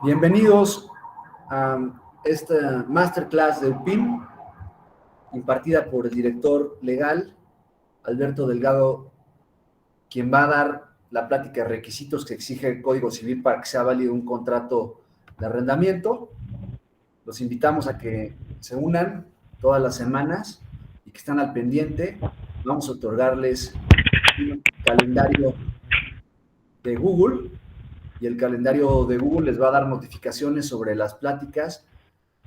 Bienvenidos a esta masterclass del PIM, impartida por el director legal, Alberto Delgado, quien va a dar la plática de requisitos que exige el Código Civil para que sea válido un contrato de arrendamiento. Los invitamos a que se unan todas las semanas y que están al pendiente. Vamos a otorgarles un calendario de Google, y el calendario de Google les va a dar notificaciones sobre las pláticas,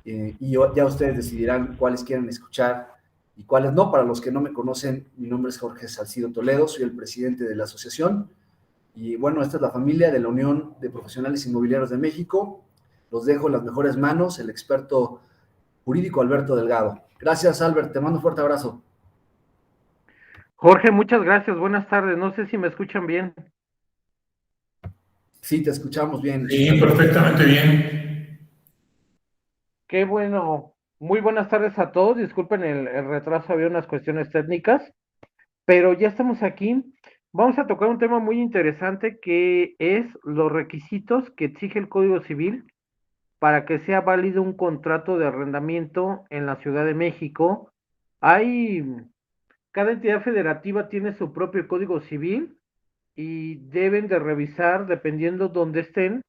y ya ustedes decidirán cuáles quieren escuchar y cuáles no. Para los que no me conocen, mi nombre es Jorge Salcido Toledo, soy el presidente de la asociación, y bueno, esta es la familia de la Unión de Profesionales Inmobiliarios de México. Los dejo en las mejores manos, el experto jurídico Alberto Delgado. Gracias, Albert, te mando un fuerte abrazo. Jorge, muchas gracias, buenas tardes, no sé si me escuchan bien. Sí, te escuchamos bien. Sí, perfectamente bien. Qué bueno, muy buenas tardes a todos, disculpen el retraso, había unas cuestiones técnicas, pero ya estamos aquí. Vamos a tocar un tema muy interesante que es los requisitos que exige el Código Civil para que sea válido un contrato de arrendamiento en la Ciudad de México. Cada entidad federativa tiene su propio Código Civil y deben de revisar, dependiendo dónde estén,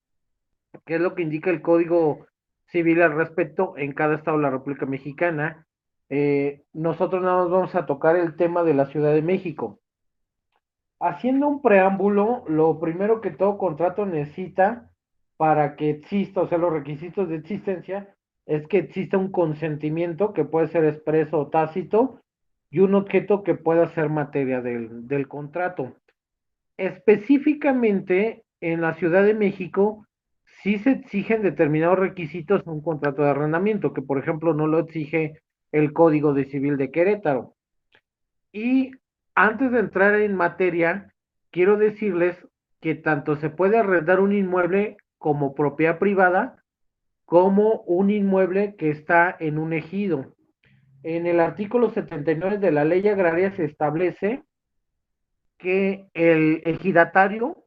qué es lo que indica el Código Civil al respecto en cada estado de la República Mexicana. Nosotros nada más vamos a tocar el tema de la Ciudad de México. Haciendo un preámbulo, lo primero que todo contrato necesita para que exista, o sea, los requisitos de existencia, es que exista un consentimiento que puede ser expreso o tácito y un objeto que pueda ser materia del contrato. Específicamente en la Ciudad de México, sí se exigen determinados requisitos en un contrato de arrendamiento, que por ejemplo no lo exige el Código de Civil de Querétaro. Y antes de entrar en materia, quiero decirles que tanto se puede arrendar un inmueble como propiedad privada, como un inmueble que está en un ejido. En el artículo 79 de la Ley Agraria se establece que el ejidatario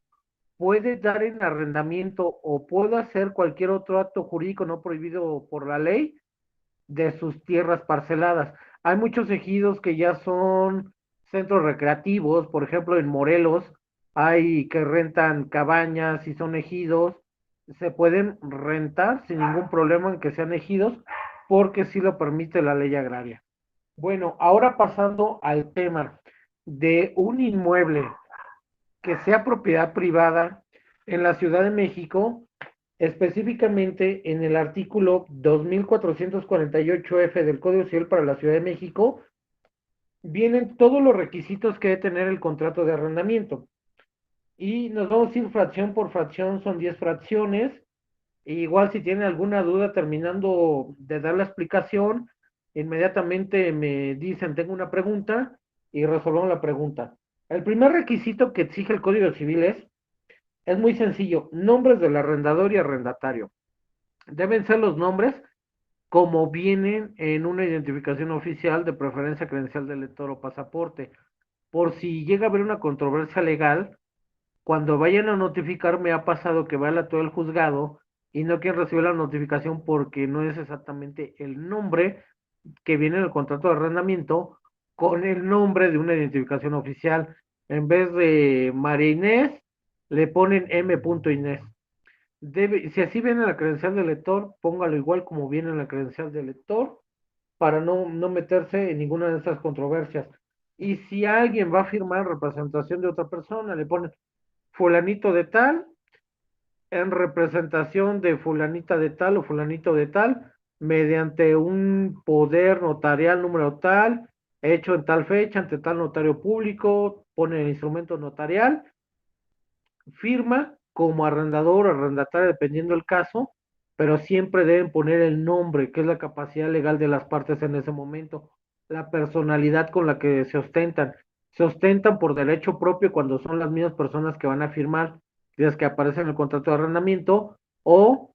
puede dar en arrendamiento o puede hacer cualquier otro acto jurídico no prohibido por la ley de sus tierras parceladas. Hay muchos ejidos que ya son centros recreativos, por ejemplo en Morelos hay que rentan cabañas y son ejidos, se pueden rentar sin ningún problema en que sean ejidos porque sí lo permite la ley agraria. Bueno, ahora pasando al tema de un inmueble que sea propiedad privada en la Ciudad de México, específicamente en el artículo 2448F del Código Civil para la Ciudad de México, vienen todos los requisitos que debe tener el contrato de arrendamiento. Y nos vamos a ir fracción por fracción, son 10 fracciones. E igual si tienen alguna duda terminando de dar la explicación, inmediatamente me dicen, tengo una pregunta, y resolvemos la pregunta. El primer requisito que exige el Código Civil es muy sencillo, nombres del arrendador y arrendatario. Deben ser los nombres como vienen en una identificación oficial, de preferencia credencial de lector o pasaporte. Por si llega a haber una controversia legal, cuando vayan a notificar, me ha pasado que va a todo el juzgado y no quieren recibir la notificación porque no es exactamente el nombre que viene en el contrato de arrendamiento con el nombre de una identificación oficial. En vez de María Inés, le ponen M. Inés. Si así viene la credencial del lector, póngalo igual como viene en la credencial del lector para no meterse en ninguna de estas controversias. Y si alguien va a firmar en representación de otra persona, le ponen fulanito de tal, en representación de fulanita de tal o fulanito de tal, mediante un poder notarial número tal, hecho en tal fecha, ante tal notario público, pone el instrumento notarial, firma como arrendador o arrendatario, dependiendo del caso, pero siempre deben poner el nombre, que es la capacidad legal de las partes en ese momento, la personalidad con la que se ostentan. Se ostentan por derecho propio cuando son las mismas personas que van a firmar, las que aparecen en el contrato de arrendamiento, o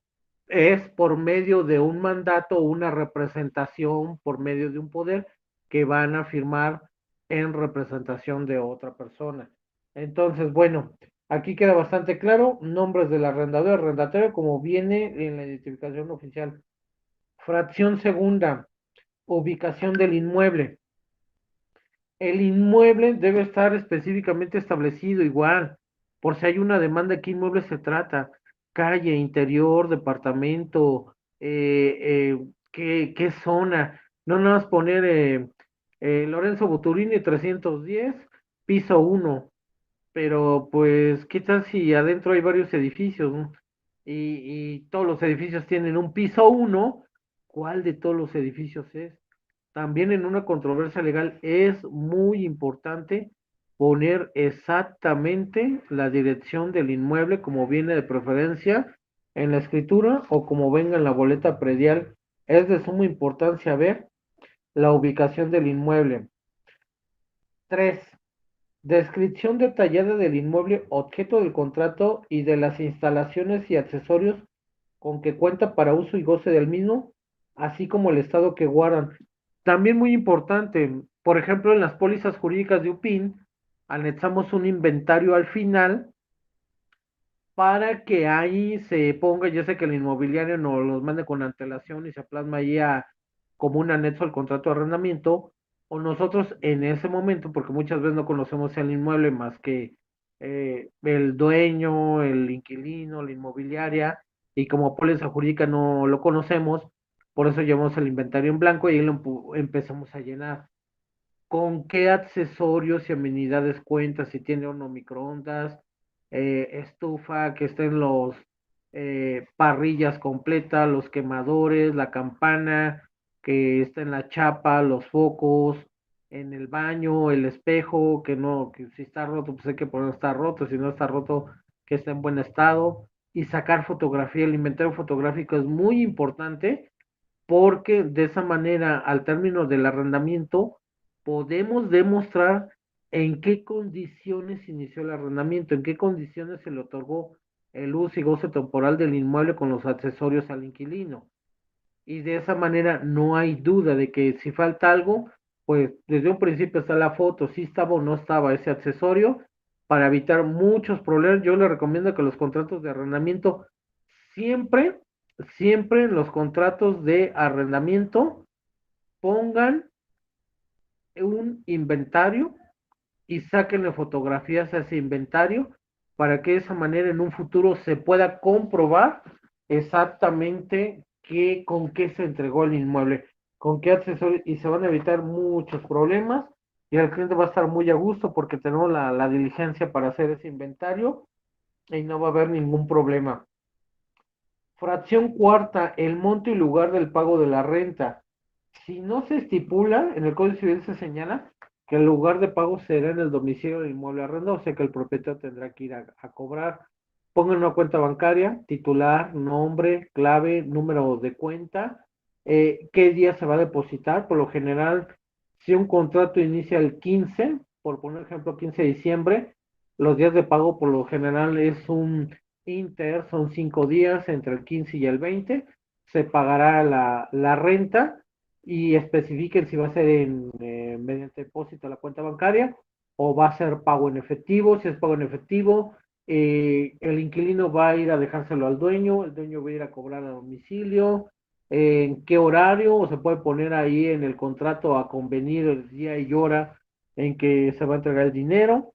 es por medio de un mandato o una representación por medio de un poder que van a firmar en representación de otra persona. Entonces, bueno, Aquí queda bastante claro, nombres del arrendador, arrendatario, como viene en la identificación oficial. Fracción segunda, ubicación del inmueble. El inmueble debe estar específicamente establecido igual, por si hay una demanda, ¿qué inmueble se trata? Calle, interior, departamento, qué zona. No nada más poner Lorenzo Buturini 310, piso 1, pero pues, ¿qué tal si adentro hay varios edificios, ¿no? Y todos los edificios tienen un piso 1? ¿Cuál de todos los edificios es? También en una controversia legal es muy importante poner exactamente la dirección del inmueble como viene de preferencia en la escritura o como venga en la boleta predial. Es de suma importancia ver la ubicación del inmueble. 3. Descripción detallada del inmueble objeto del contrato y de las instalaciones y accesorios con que cuenta para uso y goce del mismo, así como el estado que guardan. También muy importante, por ejemplo, en las pólizas jurídicas de UPIN, anexamos un inventario al final para que ahí se ponga, yo sé que el inmobiliario nos los mande con antelación y se plasma ahí como un anexo al contrato de arrendamiento, o nosotros en ese momento, porque muchas veces no conocemos el inmueble más que el dueño, el inquilino, la inmobiliaria, y como póliza jurídica no lo conocemos, por eso llevamos el inventario en blanco y ahí lo empezamos a llenar. ¿Con qué accesorios y amenidades cuenta? Si tiene horno microondas, estufa, que estén los parrillas completas, los quemadores, la campana, que esté en la chapa, los focos, en el baño, el espejo, que no, que si está roto, pues hay que poner está roto, si no está roto, que esté en buen estado, y sacar fotografía. El inventario fotográfico es muy importante porque de esa manera, al término del arrendamiento, podemos demostrar en qué condiciones inició el arrendamiento, en qué condiciones se le otorgó el uso y goce temporal del inmueble con los accesorios al inquilino. Y de esa manera no hay duda de que si falta algo, pues desde un principio está la foto, si estaba o no estaba ese accesorio, para evitar muchos problemas. Yo le recomiendo que los contratos de arrendamiento siempre, siempre en los contratos de arrendamiento pongan un inventario y sáquenle fotografías a ese inventario para que de esa manera en un futuro se pueda comprobar exactamente con qué se entregó el inmueble, con qué accesorio, y se van a evitar muchos problemas y el cliente va a estar muy a gusto porque tenemos la diligencia para hacer ese inventario y no va a haber ningún problema. Fracción cuarta, el monto y lugar del pago de la renta. Si no se estipula, en el Código Civil se señala que el lugar de pago será en el domicilio del inmueble arrendado, o sea que el propietario tendrá que ir a cobrar. Pongan una cuenta bancaria, titular, nombre, clave, número de cuenta, qué día se va a depositar. Por lo general, si un contrato inicia el 15, por poner ejemplo 15 de diciembre, los días de pago por lo general es un son 5 días, entre el 15 y el 20, se pagará la renta y especifiquen si va a ser mediante depósito a la cuenta bancaria o va a ser pago en efectivo. Si es pago en efectivo, el inquilino va a ir a dejárselo al dueño, el dueño va a ir a cobrar a domicilio, en qué horario, o se puede poner ahí en el contrato a convenir el día y hora en que se va a entregar el dinero.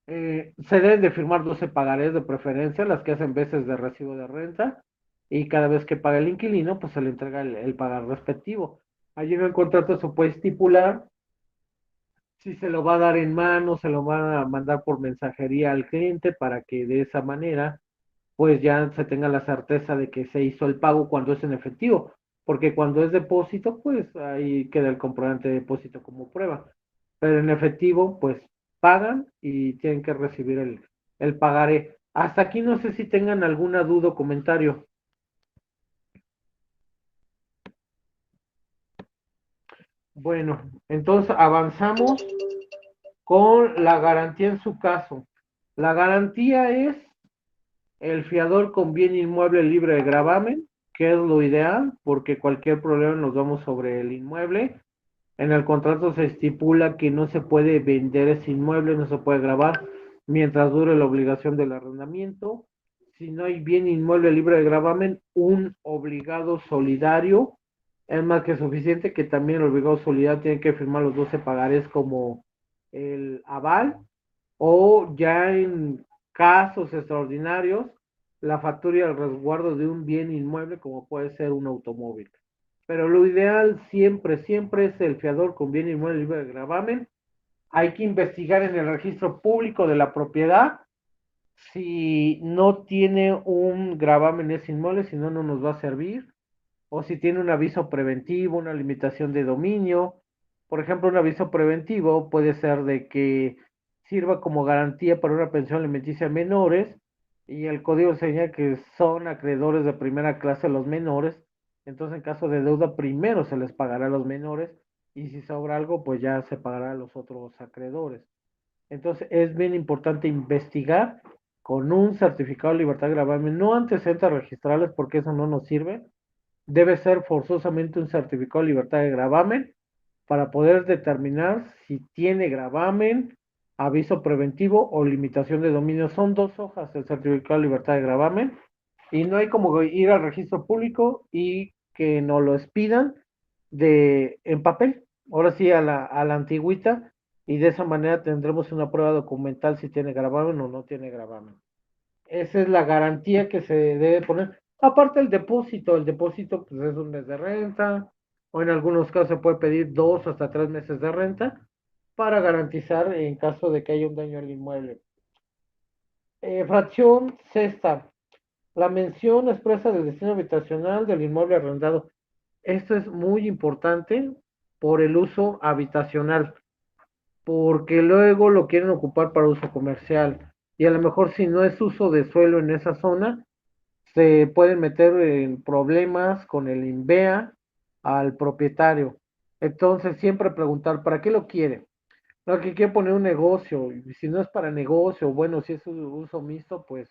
Se deben de firmar 12 pagarés de preferencia, las que hacen veces de recibo de renta, y cada vez que paga el inquilino, pues se le entrega el pagar respectivo. Allí en el contrato se puede estipular si se lo va a dar en mano, se lo va a mandar por mensajería al cliente para que de esa manera, pues ya se tenga la certeza de que se hizo el pago cuando es en efectivo, porque cuando es depósito, pues ahí queda el comprobante de depósito como prueba, pero en efectivo, pues pagan y tienen que recibir el pagaré. Hasta aquí no sé si tengan alguna duda o comentario. Bueno, entonces avanzamos con la garantía en su caso. La garantía es el fiador con bien inmueble libre de gravamen, que es lo ideal, porque cualquier problema nos vamos sobre el inmueble. En el contrato se estipula que no se puede vender ese inmueble, no se puede gravar, mientras dure la obligación del arrendamiento. Si no hay bien inmueble libre de gravamen, un obligado solidario es más que suficiente, que también el obligado solidario tiene que firmar los 12 pagarés como el aval, o ya en casos extraordinarios, la factura y el resguardo de un bien inmueble como puede ser un automóvil. Pero lo ideal siempre, siempre es el fiador con bien inmueble libre de gravamen. Hay que investigar en el registro público de la propiedad si no tiene un gravamen ese inmueble, si no, no nos va a servir, o si tiene un aviso preventivo, una limitación de dominio. Por ejemplo, un aviso preventivo puede ser de que sirva como garantía para una pensión alimenticia a menores, y el código señala que son acreedores de primera clase los menores. Entonces, en caso de deuda, primero se les pagará a los menores, y si sobra algo, pues ya se pagará a los otros acreedores. Entonces, es bien importante investigar con un certificado de libertad de gravamen, no antecedentes registrales, porque eso no nos sirve. Debe ser forzosamente un certificado de libertad de gravamen para poder determinar si tiene gravamen, aviso preventivo o limitación de dominio. Son 2 hojas el certificado de libertad de gravamen, y no hay como ir al registro público y que nos lo expidan en papel, ahora sí a la antigüita, y de esa manera tendremos una prueba documental si tiene gravamen o no tiene gravamen. Esa es la garantía que se debe poner. Aparte el depósito pues es un mes de renta, o en algunos casos se puede pedir 2 hasta 3 meses de renta para garantizar en caso de que haya un daño al inmueble. Fracción sexta, la mención expresa del destino habitacional del inmueble arrendado. Esto es muy importante por el uso habitacional, porque luego lo quieren ocupar para uso comercial, y a lo mejor si no es uso de suelo en esa zona, se pueden meter en problemas con el INVEA al propietario. Entonces, siempre preguntar, ¿para qué lo quiere? No, que quiere poner un negocio, y si no es para negocio, bueno, si es un uso mixto, pues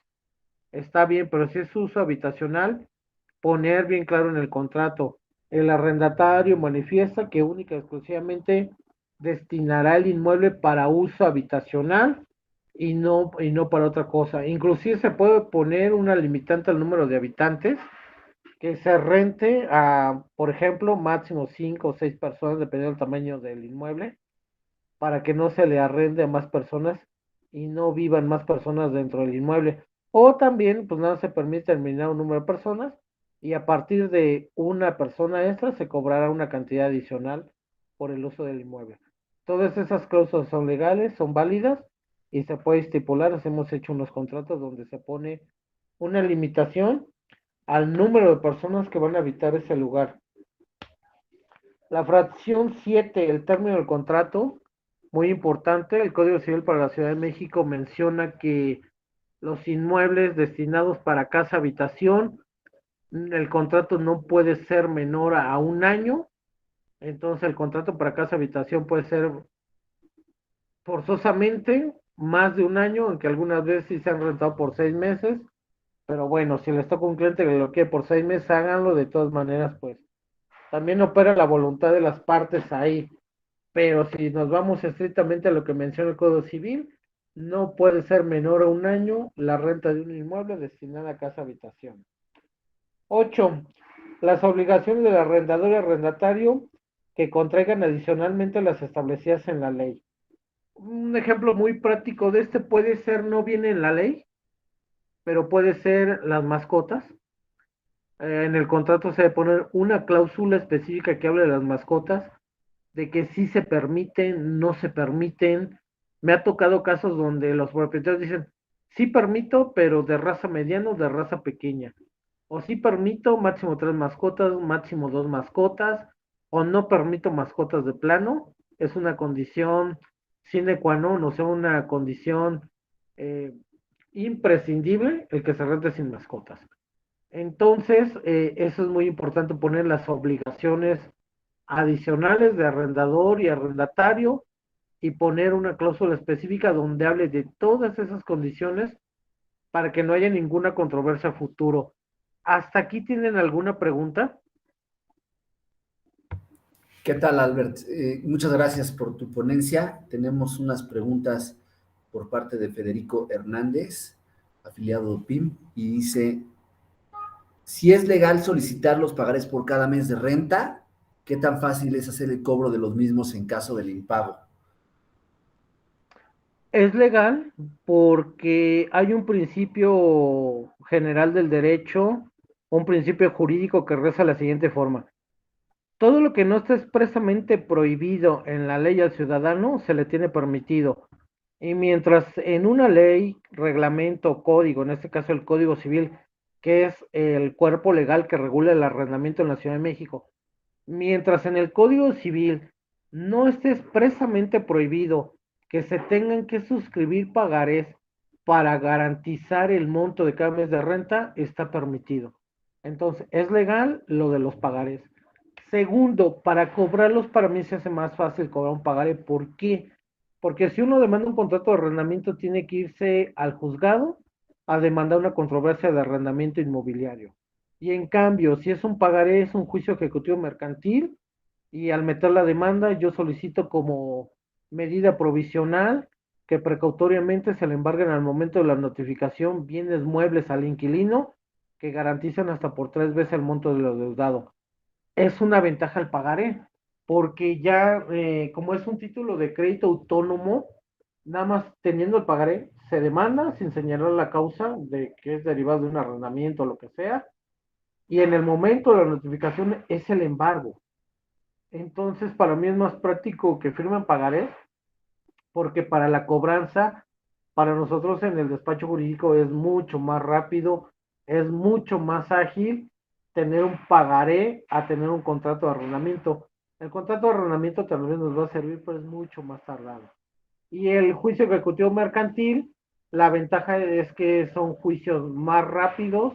está bien, pero si es uso habitacional, poner bien claro en el contrato. El arrendatario manifiesta que única y exclusivamente destinará el inmueble para uso habitacional y no para otra cosa. Inclusive se puede poner una limitante al número de habitantes, que se rente a, por ejemplo, máximo 5 o 6 personas, dependiendo del tamaño del inmueble, para que no se le arrende a más personas y no vivan más personas dentro del inmueble. O también, pues nada, se permite determinar un número de personas, y a partir de una persona extra se cobrará una cantidad adicional por el uso del inmueble. Todas esas cláusulas son legales, son válidas, y se puede estipular. Hemos hecho unos contratos donde se pone una limitación al número de personas que van a habitar ese lugar. La fracción 7, el término del contrato, muy importante. El Código Civil para la Ciudad de México menciona que los inmuebles destinados para casa habitación, el contrato no puede ser menor a un año. Entonces el contrato para casa habitación puede ser forzosamente más de un año, aunque algunas veces sí se han rentado por 6 meses. Pero bueno, si les toca un cliente que lo quiere por 6 meses, háganlo. De todas maneras, pues también opera la voluntad de las partes ahí. Pero si nos vamos estrictamente a lo que menciona el Código Civil, no puede ser menor a un año la renta de un inmueble destinada a casa habitación. 8. Las obligaciones del arrendador y arrendatario que contraigan adicionalmente las establecidas en la ley. Un ejemplo muy práctico de este puede ser, no viene en la ley, pero puede ser las mascotas. En el contrato se debe poner una cláusula específica que hable de las mascotas, de que sí se permiten, no se permiten. Me ha tocado casos donde los propietarios dicen, sí permito, pero de raza mediana o de raza pequeña. O sí permito máximo 3 mascotas, máximo 2 mascotas, o no permito mascotas de plano. Es una condición sine qua non, o sea, una condición eh, imprescindible el que se rente sin mascotas. Entonces, eso es muy importante, poner las obligaciones adicionales de arrendador y arrendatario, y poner una cláusula específica donde hable de todas esas condiciones para que no haya ninguna controversia a futuro. ¿Hasta aquí tienen alguna pregunta? ¿Qué tal, Albert? Muchas gracias por tu ponencia. Tenemos unas preguntas por parte de Federico Hernández, afiliado de PIM, y dice, si es legal solicitar los pagarés por cada mes de renta, ¿qué tan fácil es hacer el cobro de los mismos en caso del impago? Es legal porque hay un principio general del derecho, un principio jurídico que reza de la siguiente forma. Todo lo que no está expresamente prohibido en la ley al ciudadano se le tiene permitido. Y mientras en una ley, reglamento, código, en este caso el Código Civil, que es el cuerpo legal que regula el arrendamiento en la Ciudad de México, mientras en el Código Civil no esté expresamente prohibido que se tengan que suscribir pagarés para garantizar el monto de cada mes de renta, está permitido. Entonces, es legal lo de los pagarés. Segundo, para cobrarlos para mí se hace más fácil cobrar un pagaré. ¿Por qué? Porque si uno demanda un contrato de arrendamiento, tiene que irse al juzgado a demandar una controversia de arrendamiento inmobiliario. Y en cambio, si es un pagaré, es un juicio ejecutivo mercantil, y al meter la demanda, yo solicito como medida provisional que precautoriamente se le embarguen al momento de la notificación bienes muebles al inquilino que garantizan hasta por 3 veces el monto de lo deudado. Es una ventaja el pagaré, porque ya como es un título de crédito autónomo, nada más teniendo el pagaré, se demanda sin señalar la causa de que es derivado de un arrendamiento o lo que sea, y en el momento de la notificación es el embargo. Entonces, para mí es más práctico que firmen pagarés, porque para la cobranza, para nosotros en el despacho jurídico es mucho más rápido, es mucho más ágil tener un pagaré a tener un contrato de arrendamiento. El contrato de arrendamiento también nos va a servir, pero es mucho más tardado. Y el juicio ejecutivo mercantil, la ventaja es que son juicios más rápidos,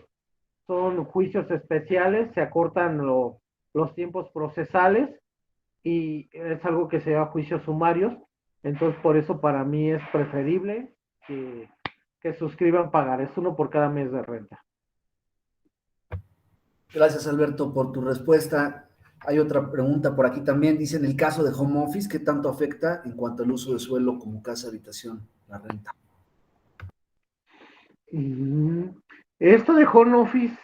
son juicios especiales, se acortan los tiempos procesales y es algo que se llama juicios sumarios. Entonces, por eso para mí es preferible que suscriban pagarés, uno por cada mes de renta. Gracias, Alberto, por tu respuesta. Hay otra pregunta por aquí también. Dice, en el caso de home office, ¿qué tanto afecta en cuanto al uso de suelo como casa habitación, la renta? Esto de home office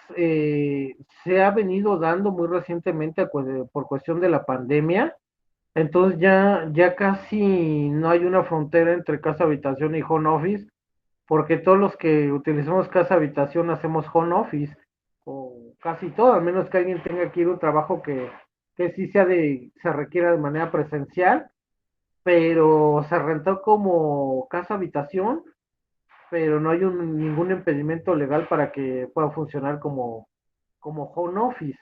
se ha venido dando muy recientemente por cuestión de la pandemia. Entonces ya casi no hay una frontera entre casa habitación y home office, porque todos los que utilizamos casa habitación hacemos home office, o casi todo, al menos que alguien tenga que ir a un trabajo que sí se requiera de manera presencial, pero se rentó como casa habitación, pero no hay ningún impedimento legal para que pueda funcionar como home office.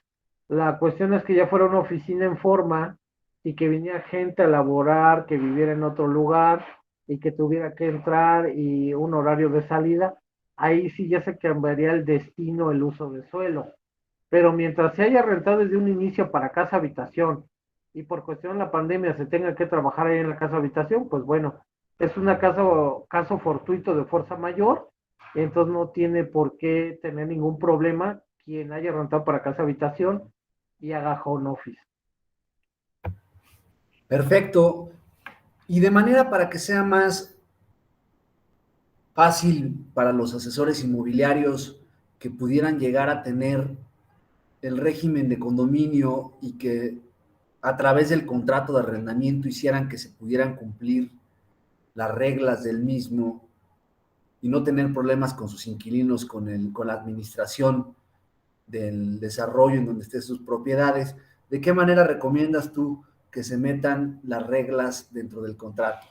La cuestión es que ya fuera una oficina en forma y que viniera gente a laborar, que viviera en otro lugar y que tuviera que entrar y un horario de salida, ahí sí ya se cambiaría el destino, el uso de suelo. Pero mientras se haya rentado desde un inicio para casa habitación y por cuestión de la pandemia se tenga que trabajar ahí en la casa habitación, pues bueno, es una caso fortuito de fuerza mayor, entonces no tiene por qué tener ningún problema quien haya rentado para casa habitación y haga home office. Perfecto. Y de manera para que sea más fácil para los asesores inmobiliarios que pudieran llegar a tener el régimen de condominio y que a través del contrato de arrendamiento hicieran que se pudieran cumplir las reglas del mismo y no tener problemas con sus inquilinos, con la administración del desarrollo en donde estén sus propiedades. ¿De qué manera recomiendas tú que se metan las reglas dentro del contrato?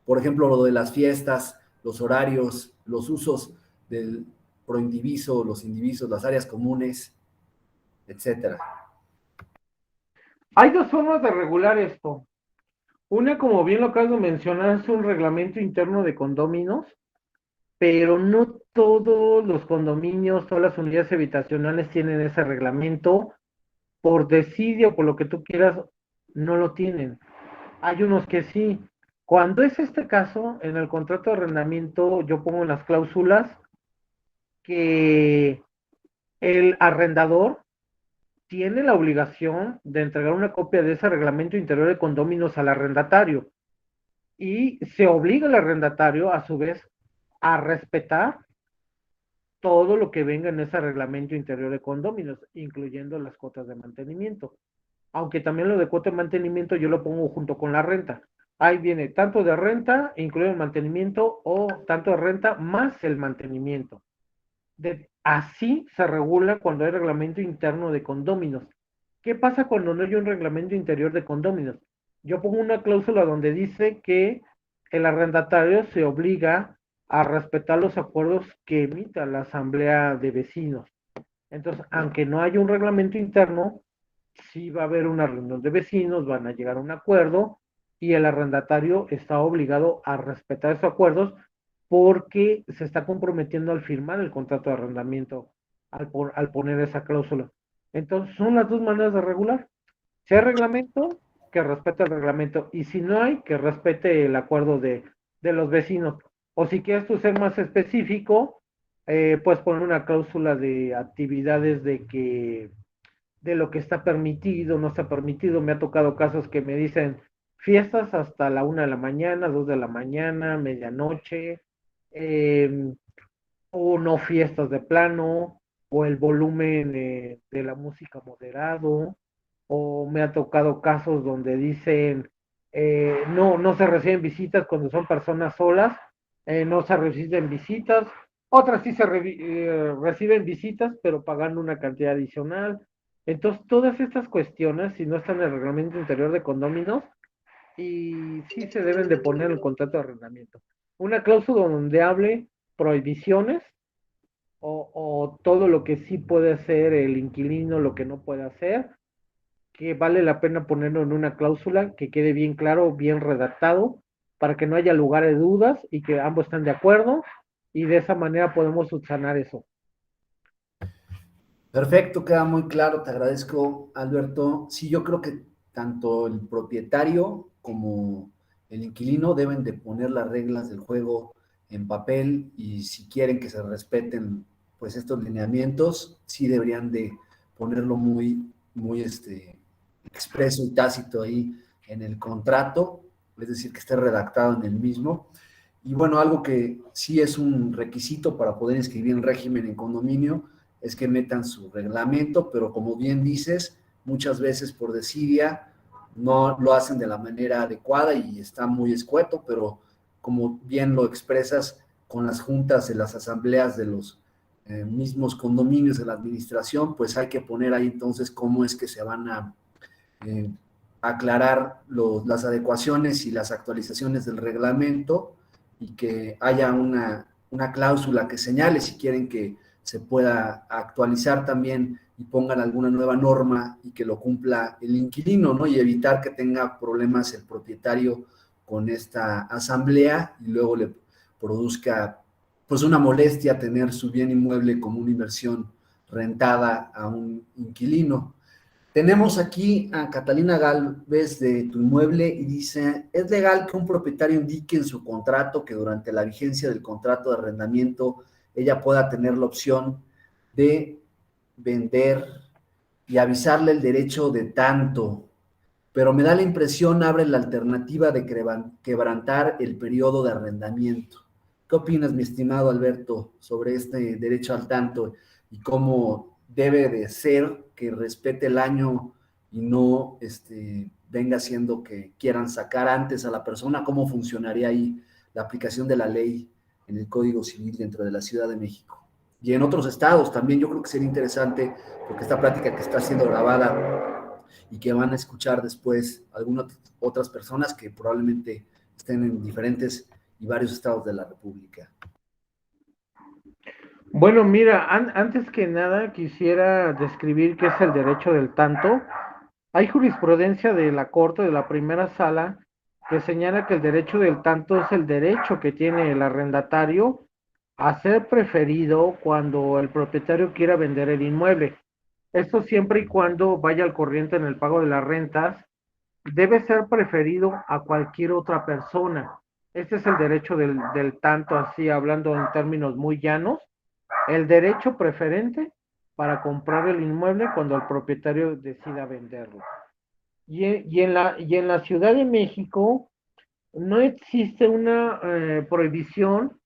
Por ejemplo, lo de las fiestas, los horarios, los usos del proindiviso, los indivisos, las áreas comunes, etcétera. Hay dos formas de regular esto. Una, como bien lo acabas de mencionar, es un reglamento interno de condóminos, pero no todos los condominios, todas las unidades habitacionales tienen ese reglamento. Por desidia por lo que tú quieras, no lo tienen. Hay unos que sí. Cuando es este caso, en el contrato de arrendamiento, yo pongo en las cláusulas que el arrendador tiene la obligación de entregar una copia de ese reglamento interior de condóminos al arrendatario. y se obliga al arrendatario a su vez a respetar todo lo que venga en ese reglamento interior de condóminos, incluyendo las cuotas de mantenimiento. Aunque también lo de cuota de mantenimiento yo lo pongo junto con la renta. Ahí viene tanto de renta, incluido el mantenimiento, o tanto de renta más el mantenimiento. Así se regula cuando hay reglamento interno de condóminos. ¿Qué pasa cuando no hay un reglamento interior de condóminos? Yo pongo una cláusula donde dice que el arrendatario se obliga a respetar los acuerdos que emita la asamblea de vecinos. Entonces, aunque no haya un reglamento interno, sí va a haber una reunión de vecinos, van a llegar a un acuerdo y el arrendatario está obligado a respetar esos acuerdos porque se está comprometiendo al firmar el contrato de arrendamiento, al poner esa cláusula. Entonces, son las dos maneras de regular. Si hay reglamento, que respete el reglamento, y si no hay, que respete el acuerdo de los vecinos. O si quieres tú ser más específico, puedes poner una cláusula de actividades de lo que está permitido, no está permitido. Me ha tocado casos que me dicen fiestas hasta la 1 de la mañana, 2 de la mañana, medianoche, eh, o no fiestas de plano, o el volumen de la música moderado, o me ha tocado casos donde dicen no se reciben visitas cuando son personas solas, no se reciben visitas, otras sí reciben visitas, pero pagando una cantidad adicional. Entonces, todas estas cuestiones, si no están en el reglamento interior de condóminos, y sí se deben de poner en el contrato de arrendamiento. Una cláusula donde hable prohibiciones o todo lo que sí puede hacer el inquilino, lo que no puede hacer, que vale la pena ponerlo en una cláusula que quede bien claro, bien redactado, para que no haya lugar de dudas y que ambos estén de acuerdo y de esa manera podemos subsanar eso. Perfecto, queda muy claro, te agradezco, Alberto. Sí, yo creo que tanto el propietario como el inquilino deben de poner las reglas del juego en papel y si quieren que se respeten pues estos lineamientos, sí deberían de ponerlo muy expreso y tácito ahí en el contrato, es decir, que esté redactado en el mismo. Y bueno, algo que sí es un requisito para poder inscribir en régimen en condominio es que metan su reglamento, pero como bien dices, muchas veces por desidia no lo hacen de la manera adecuada y está muy escueto, pero como bien lo expresas con las juntas de las asambleas de los mismos condominios de la administración, pues hay que poner ahí entonces cómo es que se van a eh, aclarar las adecuaciones y las actualizaciones del reglamento y que haya una cláusula que señale si quieren que se pueda actualizar también y pongan alguna nueva norma y que lo cumpla el inquilino, ¿no? Y evitar que tenga problemas el propietario con esta asamblea y luego le produzca pues una molestia tener su bien inmueble como una inversión rentada a un inquilino. Tenemos aquí a Catalina Galvez de Tu Inmueble y dice, ¿es legal que un propietario indique en su contrato que durante la vigencia del contrato de arrendamiento ella pueda tener la opción de vender y avisarle el derecho de tanto? Pero me da la impresión, abre la alternativa de quebrantar el periodo de arrendamiento. ¿Qué opinas, mi estimado Alberto, sobre este derecho al tanto y cómo debe de ser que respete el año y no venga siendo que quieran sacar antes a la persona? ¿Cómo funcionaría ahí la aplicación de la ley en el Código Civil dentro de la Ciudad de México? Y en otros estados también yo creo que sería interesante, porque esta plática que está siendo grabada y que van a escuchar después algunas otras personas que probablemente estén en diferentes y varios estados de la República. Bueno, mira, antes que nada quisiera describir qué es el derecho del tanto. Hay jurisprudencia de la Corte de la Primera Sala que señala que el derecho del tanto es el derecho que tiene el arrendatario a ser preferido cuando el propietario quiera vender el inmueble. Esto siempre y cuando vaya al corriente en el pago de las rentas, debe ser preferido a cualquier otra persona. Este es el derecho del tanto, así hablando en términos muy llanos, el derecho preferente para comprar el inmueble cuando el propietario decida venderlo. Y en la Ciudad de México no existe una prohibición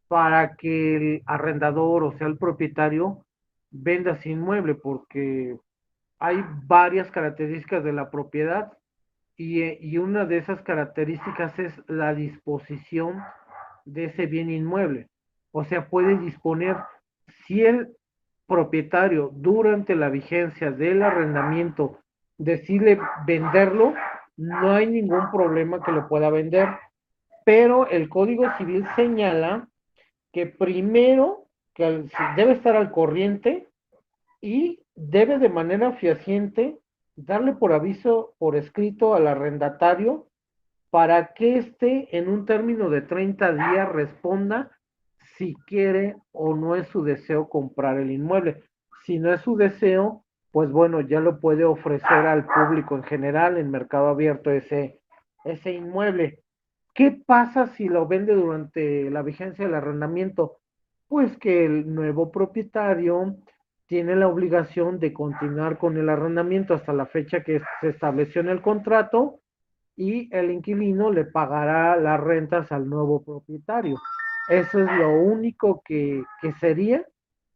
para que el arrendador, o sea, el propietario, venda ese inmueble, porque hay varias características de la propiedad y una de esas características es la disposición de ese bien inmueble. O sea, puede disponer, si el propietario durante la vigencia del arrendamiento decide venderlo, no hay ningún problema que lo pueda vender, pero el Código Civil señala que primero que debe estar al corriente y debe de manera fehaciente darle por aviso por escrito al arrendatario para que éste en un término de 30 días responda si quiere o no es su deseo comprar el inmueble. Si no es su deseo, pues bueno, ya lo puede ofrecer al público en general en mercado abierto ese inmueble. ¿Qué pasa si lo vende durante la vigencia del arrendamiento? Pues que el nuevo propietario tiene la obligación de continuar con el arrendamiento hasta la fecha que se estableció en el contrato y el inquilino le pagará las rentas al nuevo propietario. Eso es lo único que sería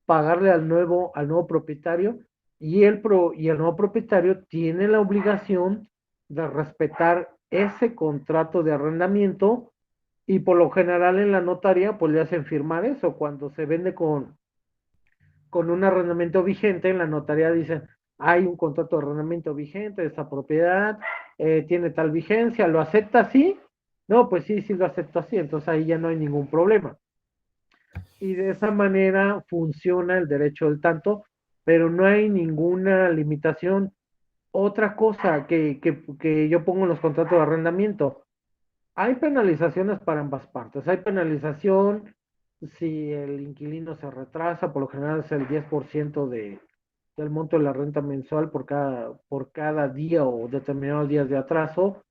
pagarle al nuevo propietario y el nuevo propietario tiene la obligación de respetar ese contrato de arrendamiento y por lo general en la notaría pues le hacen firmar eso. Cuando se vende con un arrendamiento vigente, en la notaría dicen, hay un contrato de arrendamiento vigente de esa propiedad, tiene tal vigencia, ¿lo acepta así? No, pues sí, sí lo acepto así, entonces ahí ya no hay ningún problema. Y de esa manera funciona el derecho del tanto, pero no hay ninguna limitación. Otra cosa que yo pongo en los contratos de arrendamiento, hay penalizaciones para ambas partes. Hay penalización si el inquilino se retrasa, por lo general es el 10% del monto de la renta mensual por cada día o determinados días de atraso.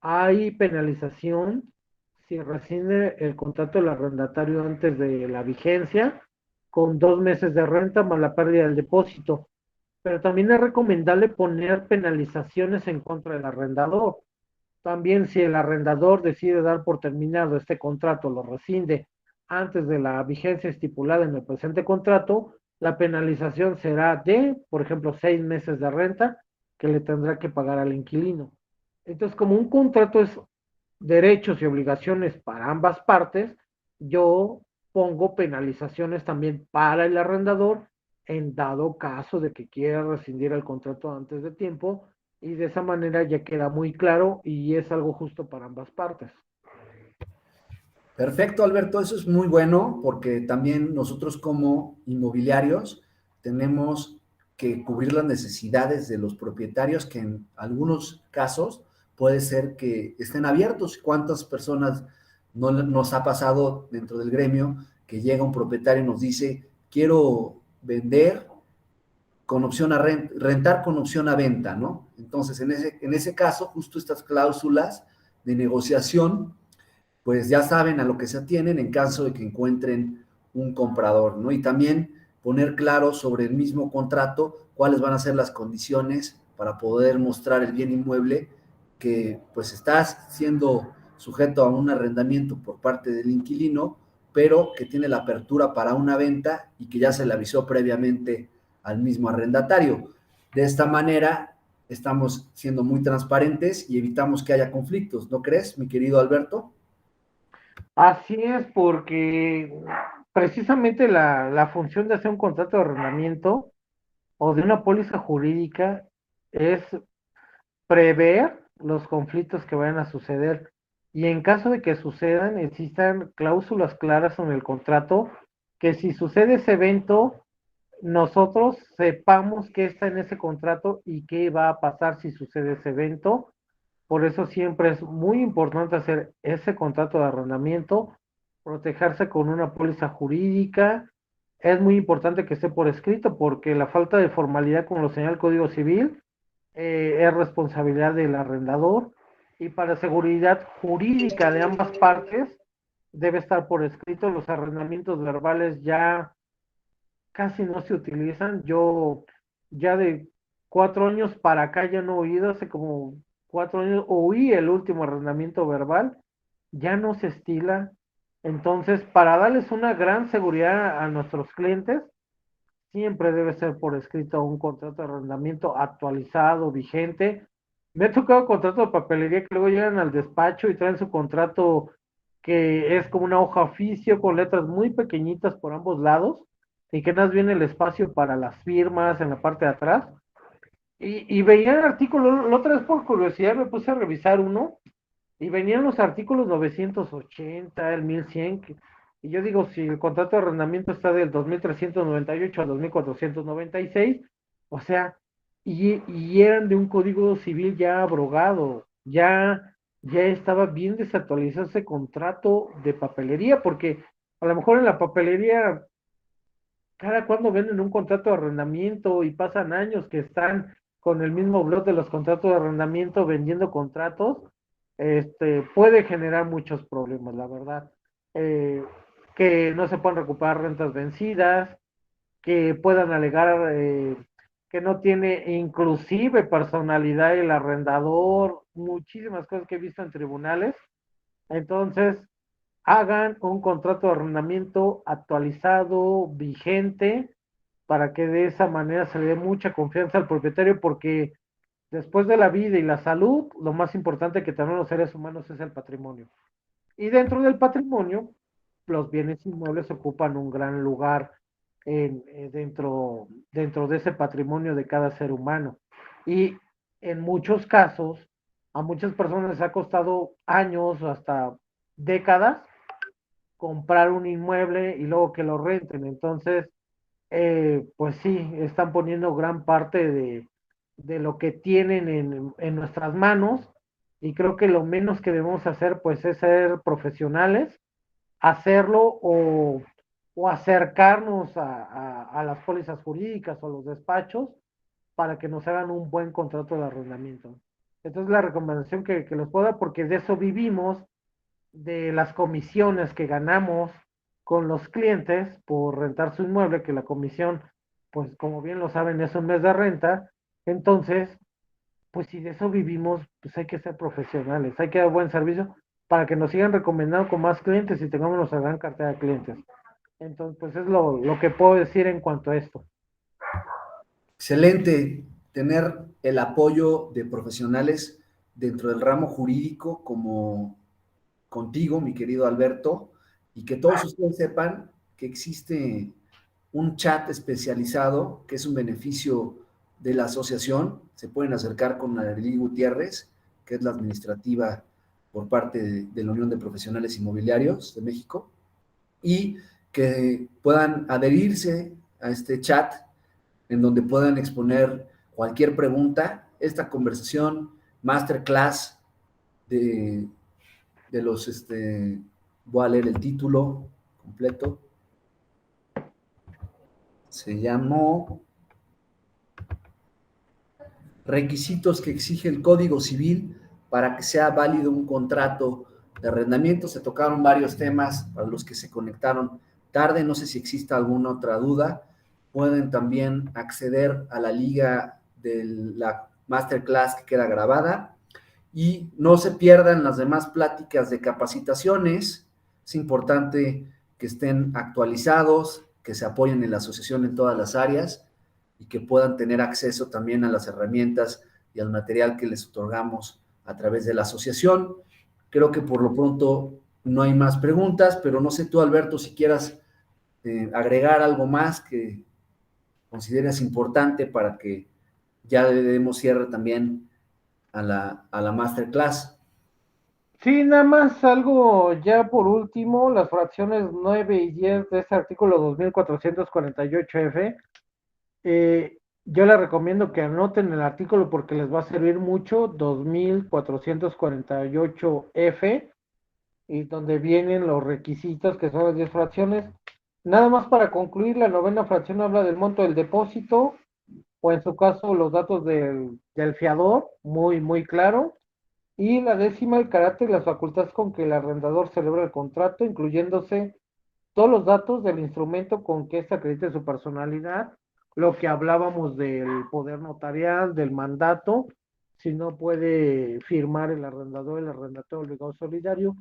Hay penalización si rescinde el contrato del arrendatario antes de la vigencia, con 2 meses de renta más la pérdida del depósito. Pero también es recomendable poner penalizaciones en contra del arrendador. También si el arrendador decide dar por terminado este contrato, lo rescinde antes de la vigencia estipulada en el presente contrato, la penalización será de, por ejemplo, 6 meses de renta que le tendrá que pagar al inquilino. Entonces, como un contrato es derechos y obligaciones para ambas partes, yo pongo penalizaciones también para el arrendador en dado caso de que quiera rescindir el contrato antes de tiempo y de esa manera ya queda muy claro y es algo justo para ambas partes. Perfecto, Alberto, eso es muy bueno porque también nosotros como inmobiliarios tenemos que cubrir las necesidades de los propietarios que en algunos casos puede ser que estén abiertos. ¿Cuántas personas no nos ha pasado dentro del gremio que llega un propietario y nos dice, quiero vender con opción a rentar con opción a venta, ¿no? Entonces, en ese caso, justo estas cláusulas de negociación pues ya saben a lo que se atienen en caso de que encuentren un comprador, ¿no? Y también poner claro sobre el mismo contrato cuáles van a ser las condiciones para poder mostrar el bien inmueble que pues está siendo sujeto a un arrendamiento por parte del inquilino, pero que tiene la apertura para una venta y que ya se le avisó previamente al mismo arrendatario. De esta manera estamos siendo muy transparentes y evitamos que haya conflictos, ¿no crees, mi querido Alberto? Así es, porque precisamente la función de hacer un contrato de arrendamiento o de una póliza jurídica es prever los conflictos que vayan a suceder y en caso de que sucedan, existan cláusulas claras en el contrato que si sucede ese evento, nosotros sepamos qué está en ese contrato y qué va a pasar si sucede ese evento. Por eso siempre es muy importante hacer ese contrato de arrendamiento, protegerse con una póliza jurídica. Es muy importante que esté por escrito porque la falta de formalidad, como lo señala el Código Civil, es responsabilidad del arrendador y para seguridad jurídica de ambas partes debe estar por escrito. Los arrendamientos verbales ya casi no se utilizan. Yo ya de 4 años para acá ya no he oído, hace como 4 años oí el último arrendamiento verbal, ya no se estila. Entonces, para darles una gran seguridad a nuestros clientes, siempre debe ser por escrito un contrato de arrendamiento actualizado, vigente. Me ha tocado contratos de papelería que luego llegan al despacho y traen su contrato que es como una hoja oficio con letras muy pequeñitas por ambos lados y que más viene el espacio para las firmas en la parte de atrás. Y veía el artículo, la otra vez por curiosidad me puse a revisar uno y venían los artículos 980, el 1100, y yo digo, si el contrato de arrendamiento está del 2398 a 2496, o sea, y eran de un código civil ya abrogado, ya estaba bien desactualizado ese contrato de papelería, porque a lo mejor en la papelería, cada cuando venden un contrato de arrendamiento y pasan años que están con el mismo blog de los contratos de arrendamiento vendiendo contratos, puede generar muchos problemas, la verdad. Eh, que no se puedan recuperar rentas vencidas, que puedan alegar que no tiene inclusive personalidad el arrendador, muchísimas cosas que he visto en tribunales. Entonces, hagan un contrato de arrendamiento actualizado, vigente, para que de esa manera se le dé mucha confianza al propietario, porque después de la vida y la salud, lo más importante que tenemos los seres humanos es el patrimonio. Y dentro del patrimonio, los bienes inmuebles ocupan un gran lugar dentro de ese patrimonio de cada ser humano. Y en muchos casos, a muchas personas les ha costado años o hasta décadas comprar un inmueble y luego que lo renten. Entonces, pues sí, están poniendo gran parte de lo que tienen en nuestras manos, y creo que lo menos que debemos hacer pues es ser profesionales, hacerlo o acercarnos a las pólizas jurídicas o los despachos para que nos hagan un buen contrato de arrendamiento. Entonces la recomendación que les puedo dar, porque de eso vivimos, de las comisiones que ganamos con los clientes por rentar su inmueble, que la comisión, pues como bien lo saben, es un mes de renta. Entonces, pues si de eso vivimos, pues hay que ser profesionales, hay que dar buen servicio para que nos sigan recomendando con más clientes y tengamos nuestra gran cartera de clientes. Entonces, pues es lo que puedo decir en cuanto a esto. Excelente tener el apoyo de profesionales dentro del ramo jurídico como contigo, mi querido Alberto, y que todos ustedes sepan que existe un chat especializado que es un beneficio de la asociación. Se pueden acercar con Narelí Gutiérrez, que es la administrativa por parte de la Unión de Profesionales Inmobiliarios de México, y que puedan adherirse a este chat en donde puedan exponer cualquier pregunta. Esta conversación, masterclass de los, voy a leer el título completo. Se llamó Requisitos que exige el Código Civil para que sea válido un contrato de arrendamiento. Se tocaron varios temas para los que se conectaron tarde. No sé si exista alguna otra duda. Pueden también acceder a la liga de la masterclass que queda grabada. Y no se pierdan las demás pláticas de capacitaciones. Es importante que estén actualizados, que se apoyen en la asociación en todas las áreas y que puedan tener acceso también a las herramientas y al material que les otorgamos a través de la asociación. Creo que por lo pronto no hay más preguntas, pero no sé tú, Alberto, si quieras agregar algo más que consideres importante para que ya le demos cierre también a la masterclass. Sí, nada más algo ya por último, las fracciones 9 y 10 de este artículo 2448F. Yo les recomiendo que anoten el artículo porque les va a servir mucho, 2448F, y donde vienen los requisitos que son las 10 fracciones. Nada más para concluir, la novena fracción habla del monto del depósito, o en su caso los datos del fiador, muy, muy claro. Y la décima, el carácter y las facultades con que el arrendador celebra el contrato, incluyéndose todos los datos del instrumento con que éste acredite su personalidad, lo que hablábamos del poder notarial, del mandato, si no puede firmar el arrendatario obligado solidario,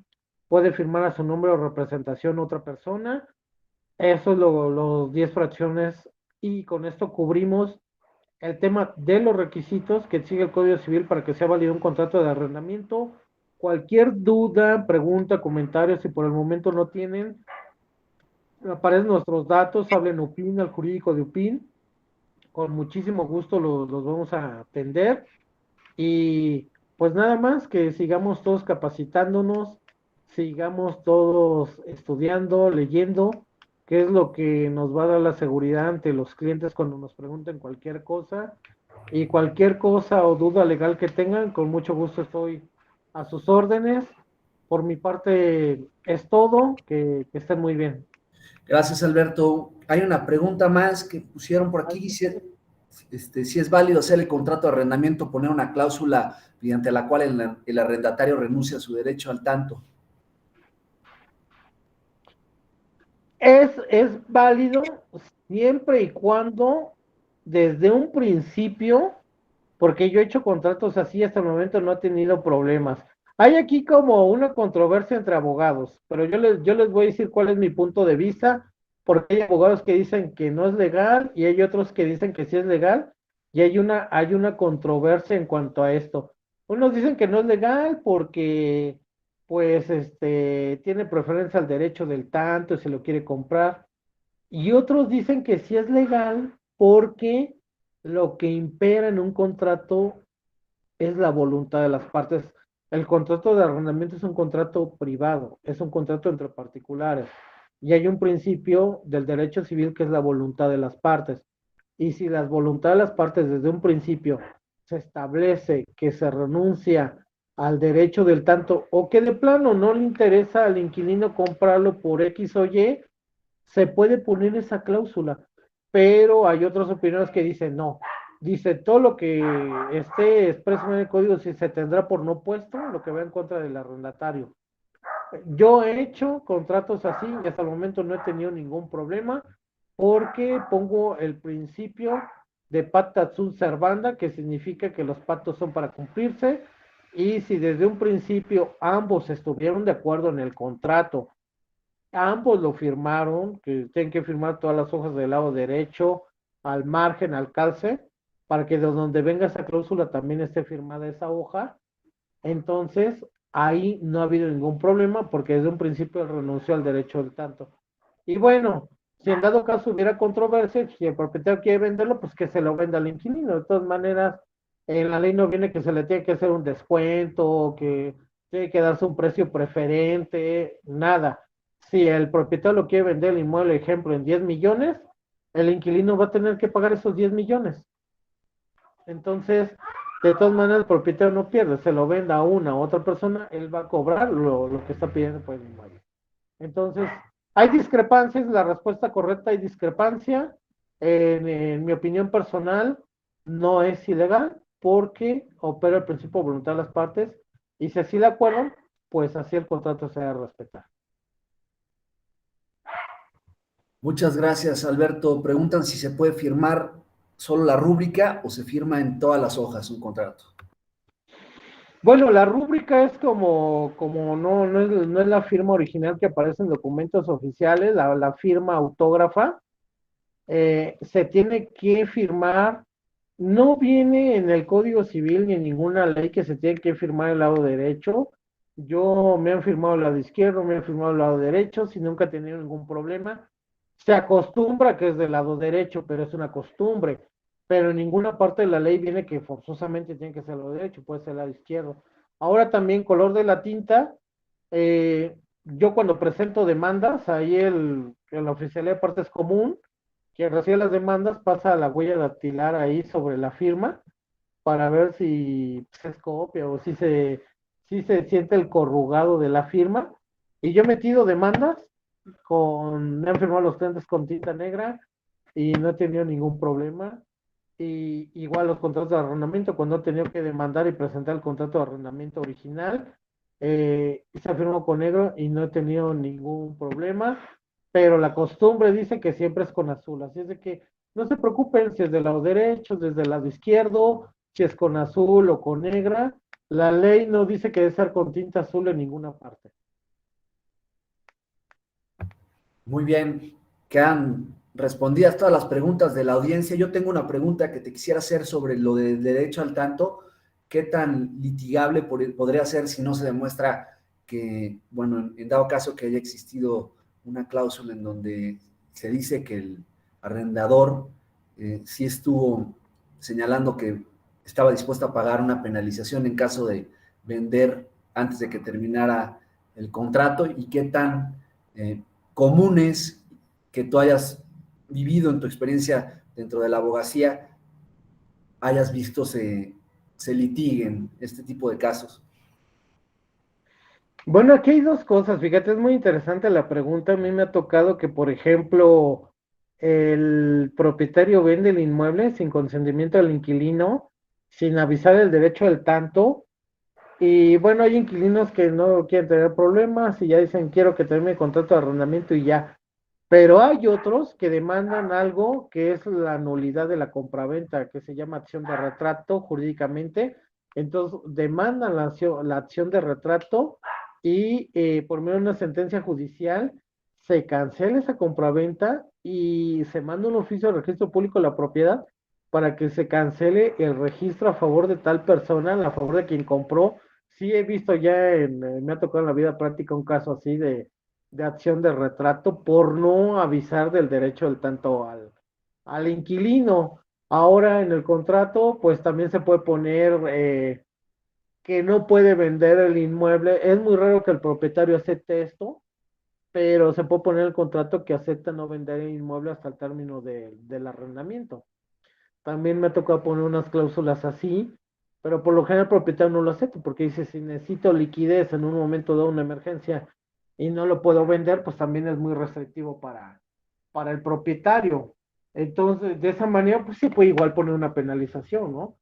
puede firmar a su nombre o representación otra persona. Eso es los 10 fracciones y con esto cubrimos el tema de los requisitos que sigue el Código Civil para que sea válido un contrato de arrendamiento. Cualquier duda, pregunta, comentario, si por el momento no tienen, aparecen nuestros datos, hablen UPIN, al jurídico de UPIN, con muchísimo gusto los vamos a atender y pues nada más que sigamos todos capacitándonos, sigamos todos estudiando, leyendo, que es lo que nos va a dar la seguridad ante los clientes cuando nos pregunten cualquier cosa y cualquier cosa o duda legal que tengan, con mucho gusto estoy a sus órdenes. Por mi parte es todo, que estén muy bien. Gracias, Alberto. Hay una pregunta más que pusieron por aquí. Si es válido hacer el contrato de arrendamiento, poner una cláusula mediante la cual el arrendatario renuncia a su derecho al tanto. Es válido siempre y cuando desde un principio, porque yo he hecho contratos así hasta el momento no he tenido problemas. Hay aquí como una controversia entre abogados, pero yo les voy a decir cuál es mi punto de vista, porque hay abogados que dicen que no es legal y hay otros que dicen que sí es legal, y hay una controversia en cuanto a esto. Unos dicen que no es legal porque pues tiene preferencia al derecho del tanto y se lo quiere comprar. Y otros dicen que sí es legal porque lo que impera en un contrato es la voluntad de las partes. El contrato de arrendamiento es un contrato privado, es un contrato entre particulares. Y hay un principio del derecho civil que es la voluntad de las partes. Y si la voluntad de las partes desde un principio se establece que se renuncia al derecho del tanto o que de plano no le interesa al inquilino comprarlo por X o Y, se puede poner esa cláusula, pero hay otras opiniones que dicen no. Dice todo lo que esté expreso en el código si se tendrá por no puesto, lo que va en contra del arrendatario. Yo he hecho contratos así y hasta el momento no he tenido ningún problema porque pongo el principio de pacta sunt servanda, que significa que los pactos son para cumplirse y si desde un principio ambos estuvieron de acuerdo en el contrato, ambos lo firmaron, que tienen que firmar todas las hojas del lado derecho, al margen, al calce, para que de donde venga esa cláusula también esté firmada esa hoja. Entonces, ahí no ha habido ningún problema porque desde un principio él renunció al derecho del tanto. Y bueno, si en dado caso hubiera controversia, si el propietario quiere venderlo, pues que se lo venda al inquilino. De todas maneras, en la ley no viene que se le tiene que hacer un descuento, que tiene que darse un precio preferente, nada. Si el propietario lo quiere vender el inmueble, ejemplo, en 10 millones, el inquilino va a tener que pagar esos 10 millones. Entonces, de todas maneras, el propietario no pierde, se lo venda a una u otra persona, él va a cobrar lo que está pidiendo por el inmueble. Entonces, hay discrepancias, la respuesta correcta hay discrepancia. En mi opinión personal, no es ilegal porque opera el principio de voluntad de las partes y si así le acuerdan, pues así el contrato se debe respetar. Muchas gracias, Alberto. Preguntan si se puede firmar solo la rúbrica o se firma en todas las hojas un contrato. Bueno, la rúbrica es como no es la firma original que aparece en documentos oficiales, la firma autógrafa, se tiene que firmar, no viene en el Código Civil ni en ninguna ley que se tiene que firmar el lado derecho. Yo me han firmado el lado izquierdo, me han firmado el lado derecho, si nunca he tenido ningún problema. Se acostumbra que es del lado derecho, pero es una costumbre. Pero en ninguna parte de la ley viene que forzosamente tiene que ser el lado derecho, puede ser el lado izquierdo. Ahora también color de la tinta, yo cuando presento demandas, ahí en la oficialía de partes común, quien recibe las demandas pasa la huella dactilar ahí sobre la firma para ver si se es copia o si se siente el corrugado de la firma. Y yo he metido demandas me han firmado los clientes con tinta negra y no he tenido ningún problema. Y igual los contratos de arrendamiento, cuando he tenido que demandar y presentar el contrato de arrendamiento original, se firmó con negro y no he tenido ningún problema, pero la costumbre dice que siempre es con azul, así es de que no se preocupen si es del lado derecho, desde el lado izquierdo, si es con azul o con negra. La ley no dice que debe ser con tinta azul en ninguna parte. Muy bien, quedan respondidas todas las preguntas de la audiencia. Yo tengo una pregunta que te quisiera hacer sobre lo del derecho al tanto. ¿Qué tan litigable podría ser si no se demuestra que, bueno, en dado caso que haya existido una cláusula en donde se dice que el arrendador sí estuvo señalando que estaba dispuesto a pagar una penalización en caso de vender antes de que terminara el contrato, y qué tan comunes que tú hayas vivido en tu experiencia dentro de la abogacía, hayas visto se litiguen este tipo de casos? Bueno, aquí hay dos cosas, fíjate, es muy interesante la pregunta. A mí me ha tocado que, por ejemplo, el propietario vende el inmueble sin consentimiento del inquilino, sin avisar el derecho al tanto. Y bueno, hay inquilinos que no quieren tener problemas y ya dicen, quiero que termine el contrato de arrendamiento y ya. Pero hay otros que demandan algo que es la nulidad de la compraventa, que se llama acción de retrato jurídicamente. Entonces, demandan la acción de retrato y por medio de una sentencia judicial se cancela esa compraventa y se manda un oficio de registro público de la propiedad para que se cancele el registro a favor de tal persona, a favor de quien compró. Sí he visto ya, me ha tocado en la vida práctica un caso así de acción de retrato por no avisar del derecho del tanto al inquilino. Ahora en el contrato, pues también se puede poner que no puede vender el inmueble. Es muy raro que el propietario acepte esto, pero se puede poner en el contrato que acepta no vender el inmueble hasta el término del arrendamiento. También me ha tocado poner unas cláusulas así, pero por lo general el propietario no lo acepta porque dice, si necesito liquidez en un momento de una emergencia y no lo puedo vender, pues también es muy restrictivo para el propietario. Entonces, de esa manera, pues sí puede igual poner una penalización, ¿no?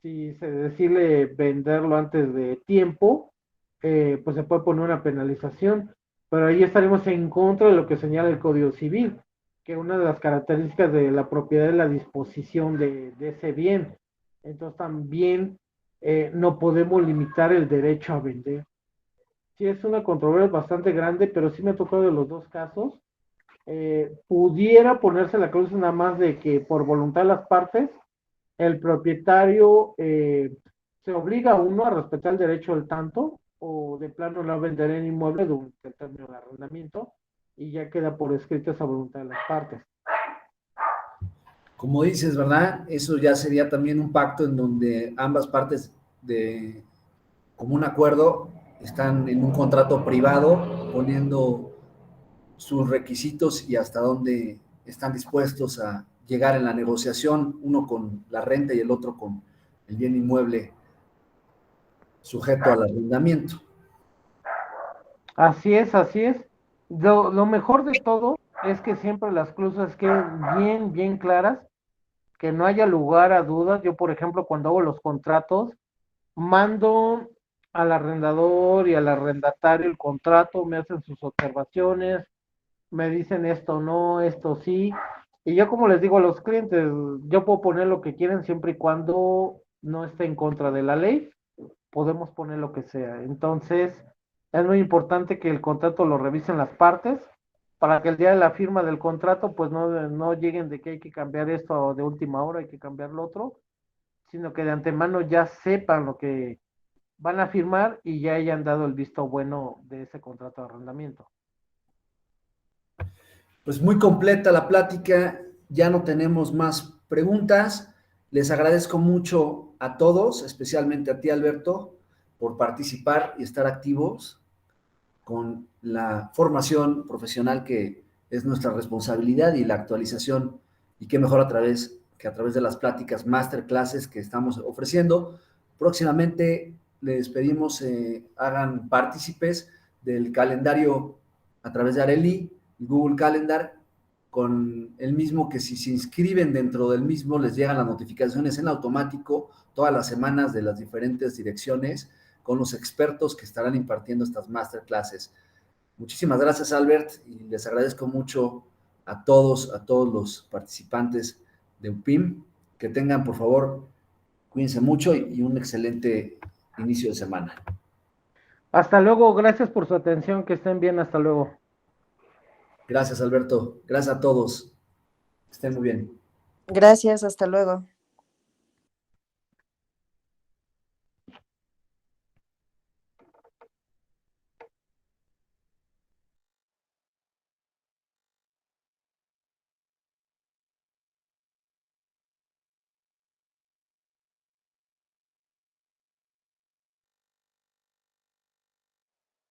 Si se decide venderlo antes de tiempo, pues se puede poner una penalización, pero ahí estaremos en contra de lo que señala el Código Civil, que una de las características de la propiedad es la disposición de ese bien. Entonces también no podemos limitar el derecho a vender. Sí, es una controversia bastante grande, pero sí me ha tocado de los dos casos. Pudiera ponerse la cláusula nada más de que por voluntad de las partes, el propietario se obliga a uno a respetar el derecho al tanto o de plano no vender el inmueble durante el término del arrendamiento y ya queda por escrito esa voluntad de las partes. Como dices, ¿verdad? Eso ya sería también un pacto en donde ambas partes de común acuerdo están en un contrato privado poniendo sus requisitos y hasta dónde están dispuestos a llegar en la negociación, uno con la renta y el otro con el bien inmueble sujeto al arrendamiento. Así es, así es. Lo mejor de todo es que siempre las cláusulas queden bien, bien claras, que no haya lugar a dudas. Yo, por ejemplo, cuando hago los contratos, mando al arrendador y al arrendatario el contrato, me hacen sus observaciones, me dicen esto no, esto sí, y yo como les digo a los clientes, yo puedo poner lo que quieren siempre y cuando no esté en contra de la ley, podemos poner lo que sea. Entonces, es muy importante que el contrato lo revisen las partes para que el día de la firma del contrato, pues no lleguen de que hay que cambiar esto de última hora, hay que cambiar lo otro, sino que de antemano ya sepan lo que van a firmar y ya hayan dado el visto bueno de ese contrato de arrendamiento. Pues muy completa la plática, ya no tenemos más preguntas. Les agradezco mucho a todos, especialmente a ti, Alberto, por participar y estar activos con la formación profesional que es nuestra responsabilidad y la actualización, y qué mejor a través de las pláticas masterclasses que estamos ofreciendo. Próximamente les pedimos hagan partícipes del calendario a través de Areli, Google Calendar, con el mismo que si se inscriben dentro del mismo les llegan las notificaciones en automático todas las semanas de las diferentes direcciones con los expertos que estarán impartiendo estas masterclasses. Muchísimas gracias, Albert, y les agradezco mucho a todos los participantes de UPIM. Que tengan, por favor, Cuídense mucho y un excelente inicio de semana. Hasta luego, gracias por su atención, que estén bien, hasta luego. Gracias, Alberto. Gracias a todos. Que estén muy bien. Gracias, hasta luego.